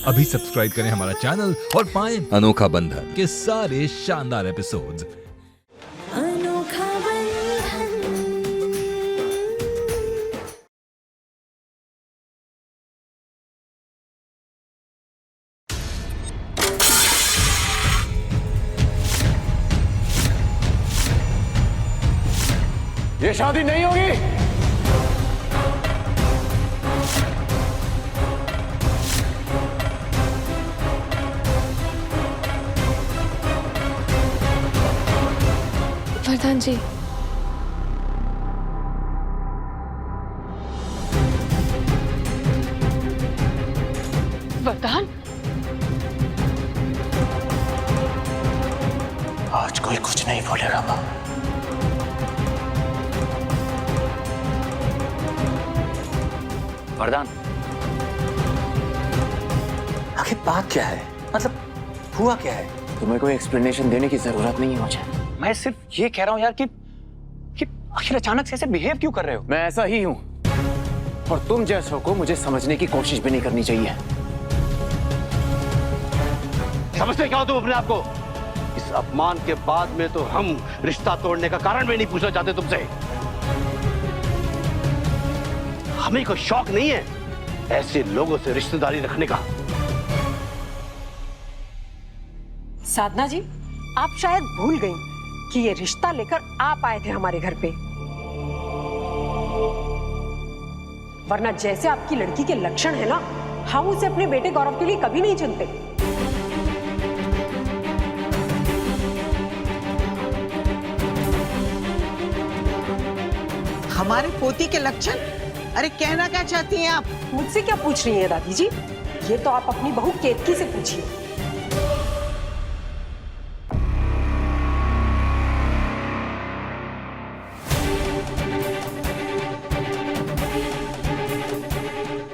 अभी सब्सक्राइब करें हमारा चैनल और पाएं अनोखा बंधन के सारे शानदार एपिसोड्स। अनोखा बंधन। ये शादी नहीं होगी। वरदान जी, वरदान, आज कोई कुछ नहीं बोलेगा माँ। वरदान, आखिर बात क्या है? मतलब हुआ क्या है? तुम्हें कोई एक्सप्लेनेशन देने की जरूरत नहीं है मुझे। मैं सिर्फ ये कह रहा हूँ यार कि आखिर अचानक से ऐसे बिहेव क्यों कर रहे हो? मैं ऐसा ही हूँ और तुम जैसों को मुझे समझने की कोशिश भी नहीं करनी चाहिए। समझते क्या हो तुम अपने आप को? इस अपमान के बाद में तो हम रिश्ता तोड़ने का कारण भी नहीं पूछना चाहते तुमसे। हमें कोई शौक नहीं है ऐसे लोगों से रिश्तेदारी रखने का। साधना जी, आप शायद भूल गई कि ये रिश्ता लेकर आप आए थे हमारे घर पे, वरना जैसे आपकी लड़की के लक्षण है ना, हम उसे अपने बेटे गौरव के लिए कभी नहीं चुनते। हमारे पोती के लक्षण? अरे कहना क्या चाहती हैं आप? मुझसे क्या पूछ रही हैं दादी जी? ये तो आप अपनी बहू केतकी से पूछिए।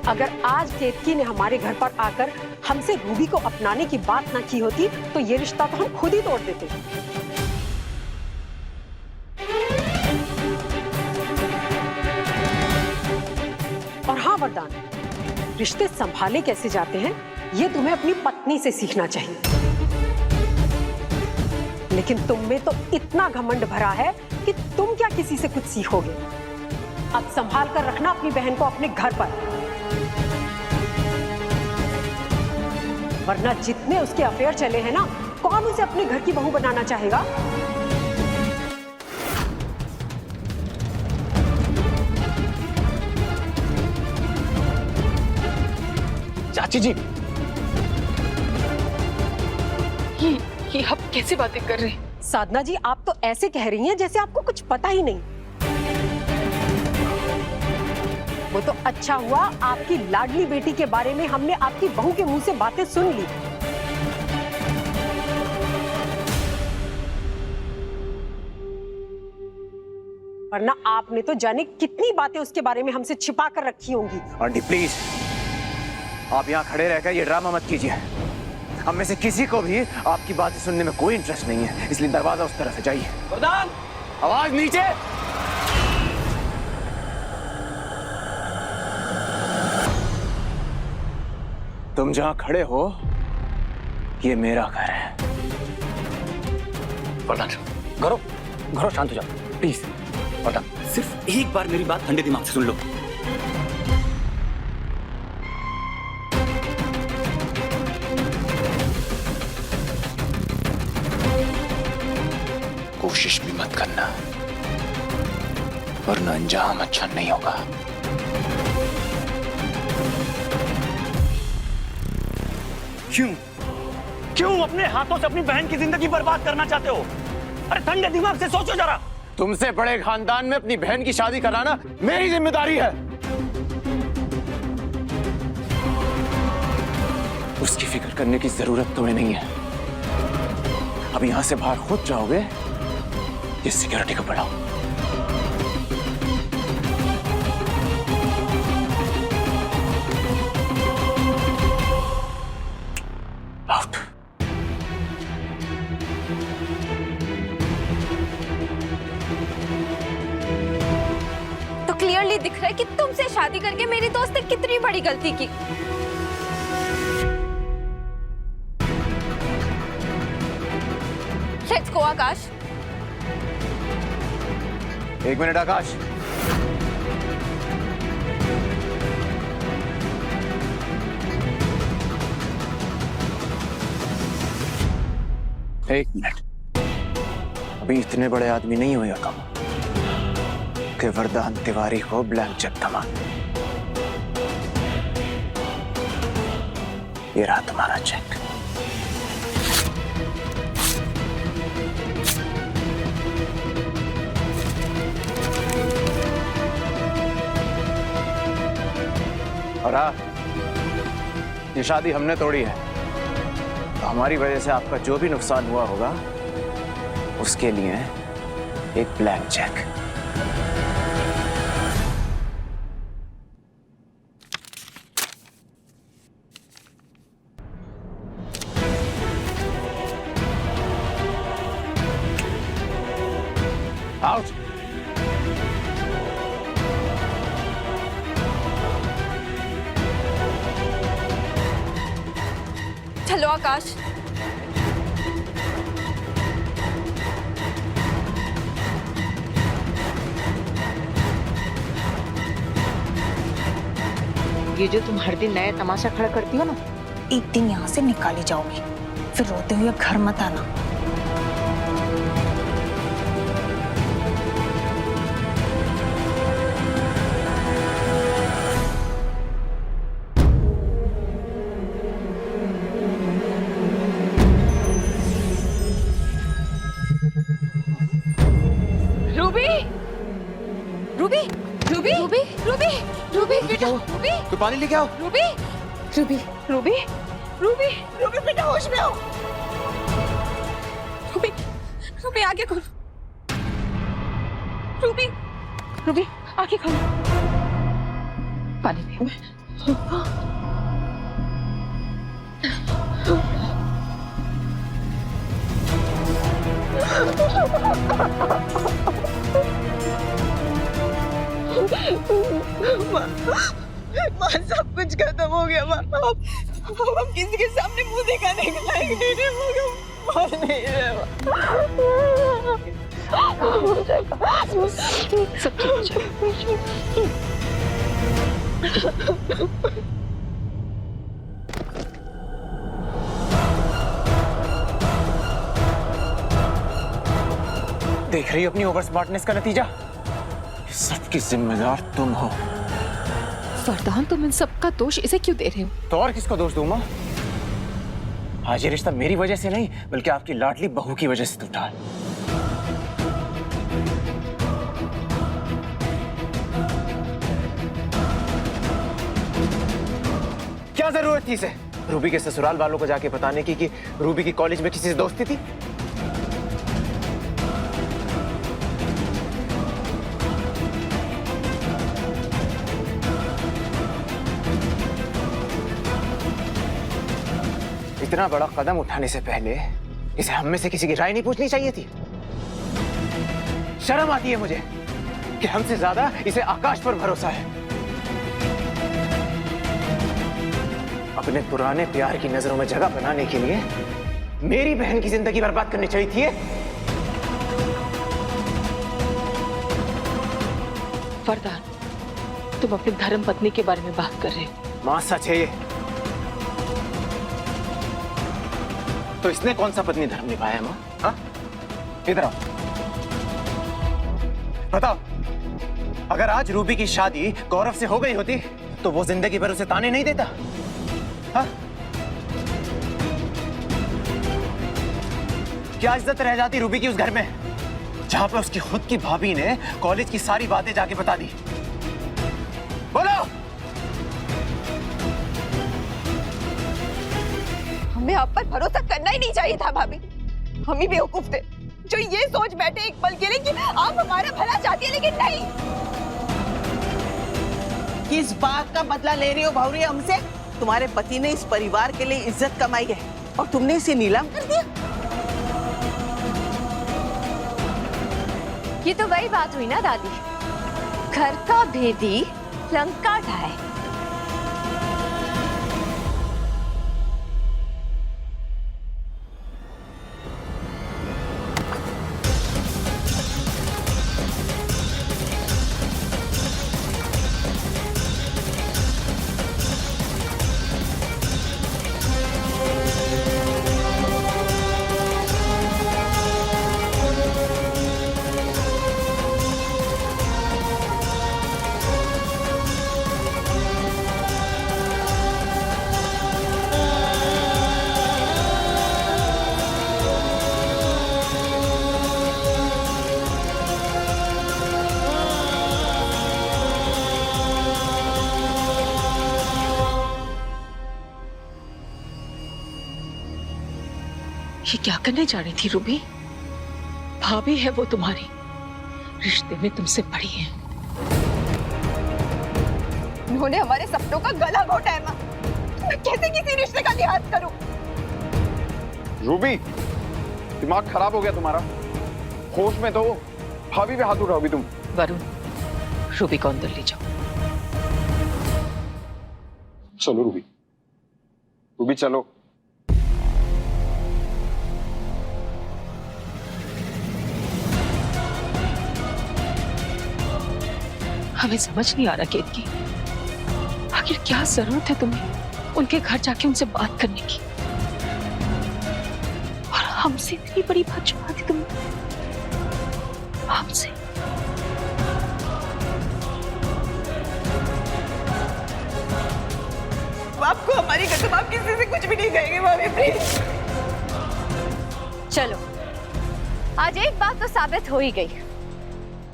अगर आज केतकी ने हमारे घर पर आकर हमसे रूबी को अपनाने की बात ना की होती तो ये रिश्ता तो हम खुद ही तोड़ देते। और हाँ वरदान, रिश्ते संभाले कैसे जाते हैं ये तुम्हें अपनी पत्नी से सीखना चाहिए। लेकिन तुम में तो इतना घमंड भरा है कि तुम क्या किसी से कुछ सीखोगे। अब संभाल कर रखना अपनी बहन को अपने घर पर, वरना जितने उसके अफेयर चले हैं ना, कौन उसे अपने घर की बहू बनाना चाहेगा? चाची जी, ये आप कैसे बातें कर रहे हैं? साधना जी, आप तो ऐसे कह रही हैं जैसे आपको कुछ पता ही नहीं। वो तो अच्छा हुआ आपकी लाडली बेटी के बारे में हमने आपकी बहू के मुंह से बातें सुन ली। वरना आपने तो जाने कितनी बातें उसके बारे में हमसे छिपा कर रखी होंगी। आंटी प्लीज, आप यहाँ खड़े रहकर ये ड्रामा मत कीजिए। हम में से किसी को भी आपकी बातें सुनने में कोई इंटरेस्ट नहीं है, इसलिए दरवाजा उस तरफ से जाइए। वरदान, आवाज नीचे। तुम जहां खड़े हो ये मेरा घर है। वरदान, गौरव शांत हो जाओ प्लीज। वरदान, सिर्फ एक बार मेरी बात ठंडे दिमाग से सुन लो। कोशिश भी मत करना, वरना अंजाम अच्छा नहीं होगा। क्यों अपने हाथों से अपनी बहन की जिंदगी बर्बाद करना चाहते हो? अरे ठंडे दिमाग से सोचो जरा। तुमसे बड़े खानदान में अपनी बहन की शादी कराना मेरी जिम्मेदारी है। उसकी फिक्र करने की जरूरत तुम्हें नहीं है। अब यहां से बाहर खुद जाओगे, ये सिक्योरिटी को बुलाओ। आउट। तो क्लियरली दिख रहा है कि तुमसे शादी करके मेरी दोस्त ने कितनी बड़ी गलती की। लेट्स गो आकाश। एक मिनट आकाश, एक मिनट। अभी इतने बड़े आदमी नहीं हुए कम कि वरदान तिवारी को ब्लैंक चेक थमा। ये रहा तुम्हारा चेक। और ये शादी हमने तोड़ी है, तो हमारी वजह से आपका जो भी नुकसान हुआ होगा उसके लिए एक ब्लैंक चेक। आउट। चलो आकाश। ये जो तुम हर दिन नया तमाशा खड़ा करती हो ना, एक दिन यहाँ से निकाली जाओगी, फिर रोते हुए घर मत आना। Ruby, Ruby, Ruby, Ruby, Ruby, Ruby, बेटा, रूबी, तो पानी लेके आओ। Ruby, Ruby, Ruby, Ruby, Ruby बेटा होश में आओ। रूबी, रूबी आगे खोलो। रूबी, रूबी आगे खोलो। पानी पियो। माँ सब कुछ खत्म हो गया माँ। अब हम किसी के सामने मुंह दिखाने के लायक नहीं रहे। माँ नहीं रहे। हो जाएगा, सब ठीक हो जाएगा। देख रही हो अपनी ओवर स्मार्टनेस का नतीजा? सबकी जिम्मेदार तुम हो। वरदान, तुम इन सबका दोष इसे क्यों दे रहे हो? तो और किसको दोष दूं मां? आज ये रिश्ता मेरी वजह से नहीं बल्कि आपकी लाडली बहू की वजह से टूटा। क्या जरूरत थी इसे रूबी के ससुराल वालों को जाके बताने की कि रूबी की कॉलेज में किसी से दोस्ती थी? इतना बड़ा कदम उठाने से पहले इसे हम में से किसी की राय नहीं पूछनी चाहिए थी? शर्म आती है मुझे कि हमसे ज्यादा इसे आकाश पर भरोसा है। अपने पुराने प्यार की नजरों में जगह बनाने के लिए मेरी बहन की जिंदगी बर्बाद करनी चाहिए थी। वरदान, तुम अपनी धर्म पत्नी के बारे में बात कर रहे हो। मां सच है ये। तो इसने कौन सा पत्नी धर्म निभाया है मां? हाँ? इधर आओ, बताओ। अगर आज रूबी की शादी गौरव से हो गई होती तो वो जिंदगी भर उसे ताने नहीं देता। हाँ? क्या इज्जत रह जाती रूबी की उस घर में जहां पे उसकी खुद की भाभी ने कॉलेज की सारी बातें जाके बता दी? बोलो। हमें आप पर भरोसा करना ही नहीं चाहिए था भाभी। हम ही बेवकूफ थे जो ये सोच बैठे एक पल के लिए कि आप हमारा भला चाहती है, लेकिन नहीं। किस बात का बदला ले रही हो भावरी हमसे? तुम्हारे पति ने इस परिवार के लिए इज्जत कमाई है और तुमने इसे नीलाम कर दिया। ये तो वही बात हुई ना दादी, घर का भेदी लंका ढाए। ये क्या करने जा रही थी रूबी? भाभी है वो तुम्हारी, रिश्ते में तुमसे बड़ी है। उन्होंने हमारे सपनों का गला घोटा है माँ। मैं कैसे किसी रिश्ते का लिहाज करूं? रूबी, दिमाग खराब हो गया तुम्हारा? होश में तो भाभी पे हाथ उठाओगी तुम। वरुण, रूबी को अंदर ले जाओ। चलो रूबी, रूबी चलो। हमें समझ नहीं आ रहा केतकी, आखिर क्या जरूरत है तुम्हें उनके घर जाके उनसे बात करने की, और हमसे इतनी बड़ी बात छुपा दी तुमने हमसे। आपको हमारी कसम, आप किसी से कुछ भी नहीं कहेंगे भाभी, प्लीज। चलो, आज एक बात तो साबित हो ही गई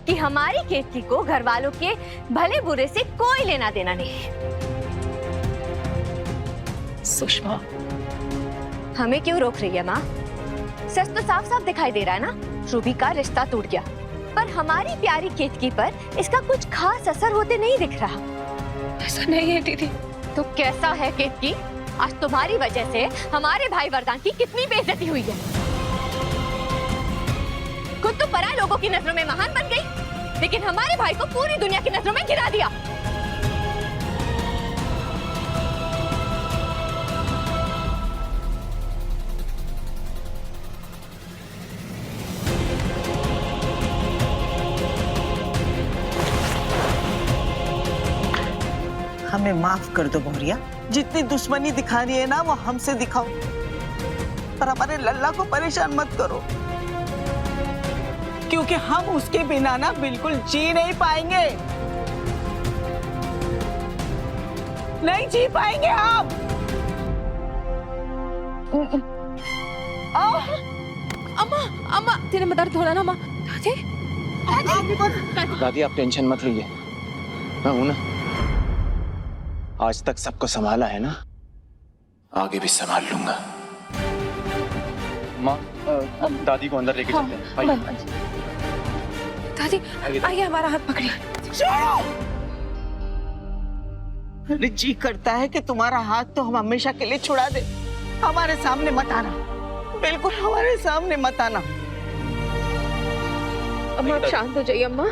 कि हमारी केतकी को घर वालों के भले बुरे से कोई लेना देना नहीं है। सुषमा, हमें क्यों रोक रही है माँ? सच तो साफ साफ दिखाई दे रहा है ना, रूबी का रिश्ता टूट गया, पर हमारी प्यारी केतकी पर इसका कुछ खास असर होते नहीं दिख रहा। ऐसा नहीं है दीदी। तो कैसा है केतकी? आज तुम्हारी वजह से हमारे भाई वरदान की कितनी बेइज्जती हुई है। खुद तो पराये लोगों की नजरों में महान बन गई, लेकिन हमारे भाई को पूरी दुनिया की नजरों में गिरा दिया। हमें माफ कर दो भौरिया, जितनी दुश्मनी दिखा रही है ना वो हमसे दिखाओ, पर हमारे लल्ला को परेशान मत करो, क्योंकि हम उसके बिना ना बिल्कुल जी नहीं पाएंगे, नहीं जी पाएंगे हम। अम्मा, अम्मा, तेरे में दर्द हो रहा ना अम्मा? दादी आप टेंशन मत लीजिए, मैं हूं ना। आज तक सबको संभाला है ना, आगे भी संभाल लूंगा। माँ, दादी को अंदर लेके चलते हैं। आइए। दादी आइए, हमारा हाथ पकड़िए। अरे जी करता है कि तुम्हारा हाथ तो हम हमेशा के लिए छुड़ा दे, हमारे सामने मत आना, बिल्कुल हमारे सामने मत आना। अम्मा आप शांत हो जाइए अम्मा।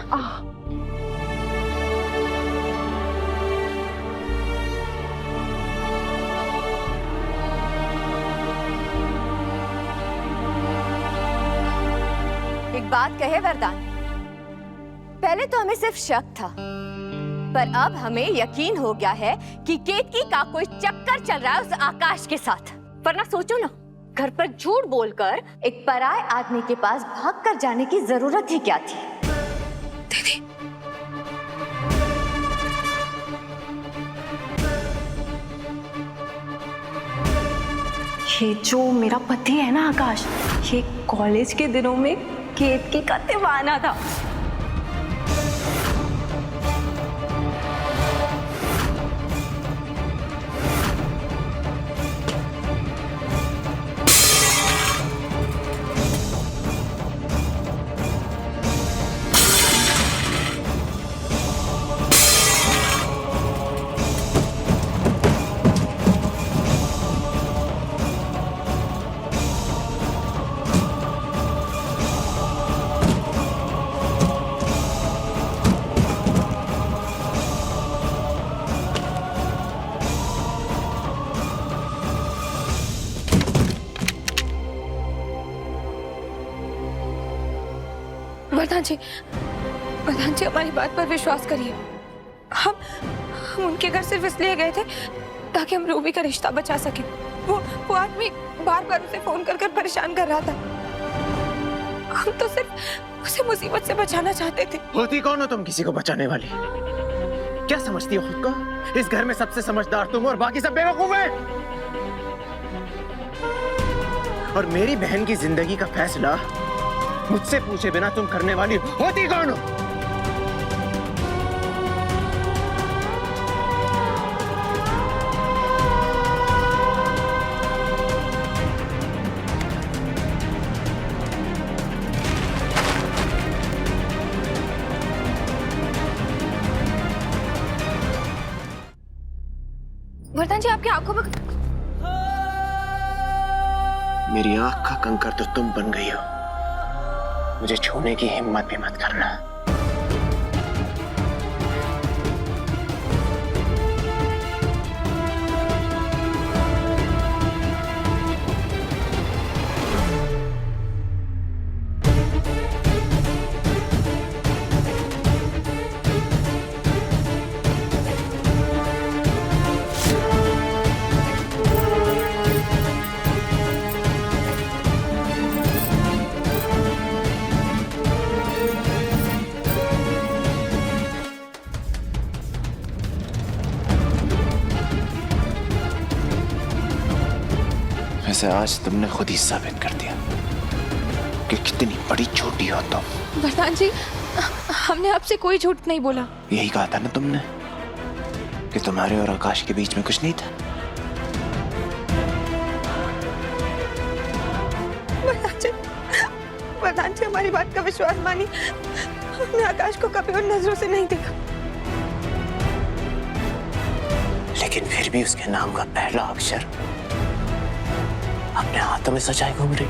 एक बात कहे वरदान, पहले तो हमें सिर्फ शक था, पर अब हमें यकीन हो गया है कि केतकी का कोई चक्कर चल रहा है उस आकाश के साथ। वरना सोचो ना, घर पर झूठ बोलकर एक पराये आदमी के पास भागकर जाने की जरूरत ही क्या थी? दीदी, ये जो मेरा पति है ना आकाश, ये कॉलेज के दिनों में केतकी का दीवाना था। वरदान जी, हमारी बात पर विश्वास करिए। हम उनके घर सिर्फ इसलिए गए थे ताकि हम रूबी का रिश्ता बचा सके। वो आदमी बार बार उसे फोन कर परेशान कर रहा था। हम तो सिर्फ उसे मुसीबत से बचाना चाहते थे। होती कौन हो तुम किसी को बचाने वाली? क्या समझती हो खुद को? इस घर में सबसे समझदार तुम और बाकी सब बेवकूफ हैं। और मेरी बहन की जिंदगी का फैसला मुझसे पूछे बिना तुम करने वाली होती कौन हो? आपकी आंखों में मेरी आंख का कंकर तो तुम बन गई हो, मुझे छूने की हिम्मत भी मत करना। वैसे आज तुमने खुद ही साबित कर दिया कि कितनी बड़ी झूठी हो तुम। वरदान जी, हमने आपसे कोई झूठ नहीं बोला। यही कहा था ना तुमने कि तुम्हारे और आकाश के बीच में कुछ नहीं था। वरदान जी, हमारी बात का विश्वास मानिए, हमने आकाश को कभी उन नजरों से नहीं देखा। लेकिन फिर भी उसके नाम का पहला अक्षर अपने हाथों में सजाए घूम रही।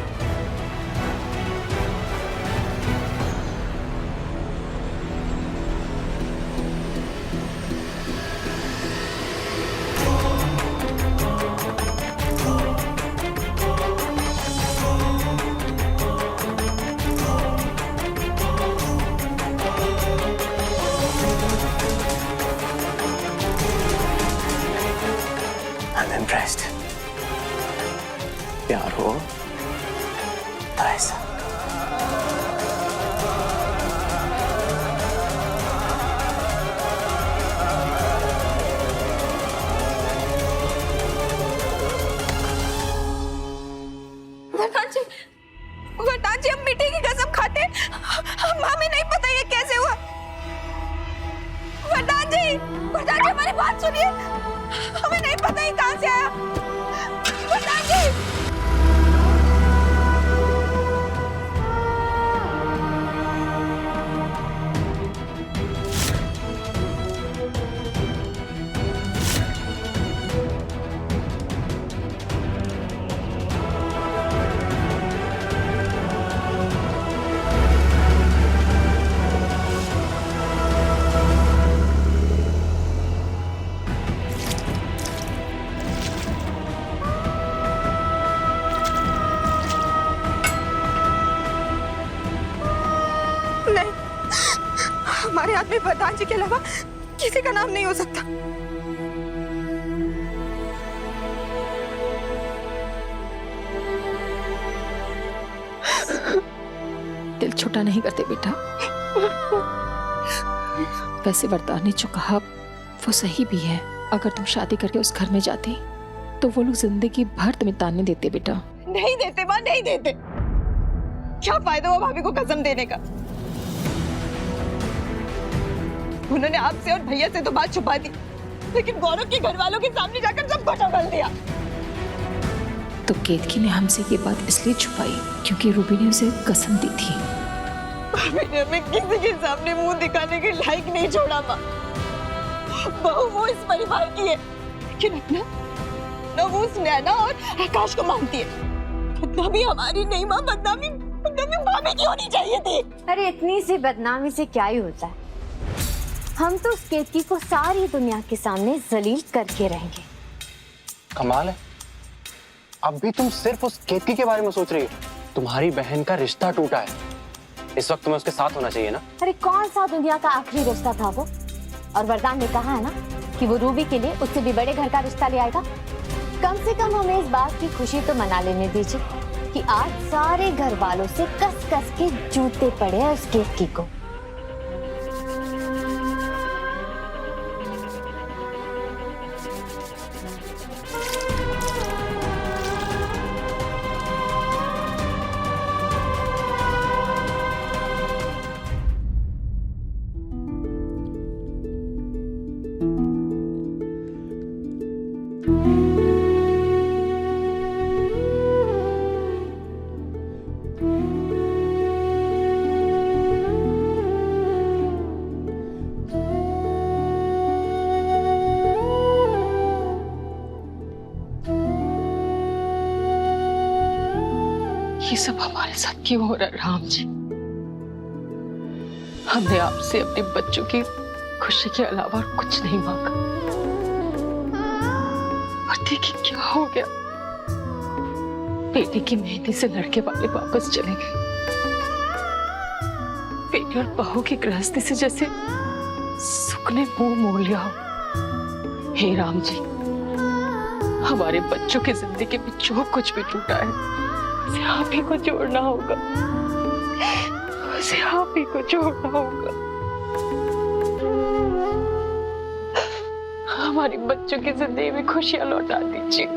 I'm impressed. प्यार हो तो ऐसा। वरदान जी, हम मिट्टी की कसम खाते, हमें नहीं पता ये कैसे हुआ। वरदान जी, हमारी बात सुनिए, हमें नहीं पता ये कहां से आया। वरदान जी, हमारे हाथ में वरदान जी के अलावा किसी का नाम नहीं हो सकता। दिल छोटा नहीं करते बेटा। वैसे वरदान ने जो कहा वो सही भी है। अगर तुम शादी करके उस घर में जाती तो वो लोग जिंदगी भर तुम्हें ताने देते बेटा। नहीं देते माँ, नहीं देते। क्या फायदा हुआ भाभी को कसम देने का? उन्होंने आपसे और भैया से तो बात छुपा दी, लेकिन गौरव के घर वालों के सामने जाकर सब कुछ उगल दिया। तो केतकी ने हमसे ये बात इसलिए छुपाई क्योंकि रूबी ने उसे कसम दी थी। मैंने हमें किसी के सामने मुंह दिखाने के लायक नहीं छोड़ा माँ। बहू वो इस परिवार की है, लेकिन अपना वो उस नैना और आकाश को मानती है। बदनामी हमारी नहीं माँ, बदनामी भाभी की होनी चाहिए थी। अरे इतनी सी बदनामी से क्या ही होता है? हम तो उस केतकी को सारी दुनिया के सामने जलील करके रहेंगे। कमाल है, अब भी तुम सिर्फ उस केतकी के बारे में सोच रही हो। तुम्हारी बहन का रिश्ता टूटा है, इस वक्त तुम्हें उसके साथ होना चाहिए ना। अरे कौन सा दुनिया का आखिरी रिश्ता था वो? और वरदान ने कहा है ना कि वो रूबी के लिए उससे भी बड़े घर का रिश्ता ले आएगा। कम से कम हमें इस बात की खुशी तो मना लेने दीजिए कि आज सारे घर वालों से कस कस के जूते पड़े हैं उस केतकी को। ये सब हमारे साथ क्यों हो रहा है राम जी? हमने आपसे अपने बच्चों की खुशी के अलावा और कुछ नहीं मांगा, और देखिए क्या हो गया। बेटी की मेहंदी से लड़के वाले वापस चले गए। बेटी और बहू की गृहस्थी से जैसे सुख ने मुंह मोड़ लिया हो। हे राम जी, हमारे बच्चों की जिंदगी में जो कुछ भी टूटा है उसे आप ही को जोड़ना होगा, उसे आप ही को जोड़ना होगा। हमारे बच्चों की जिंदगी में खुशियां लौटा दीजिए।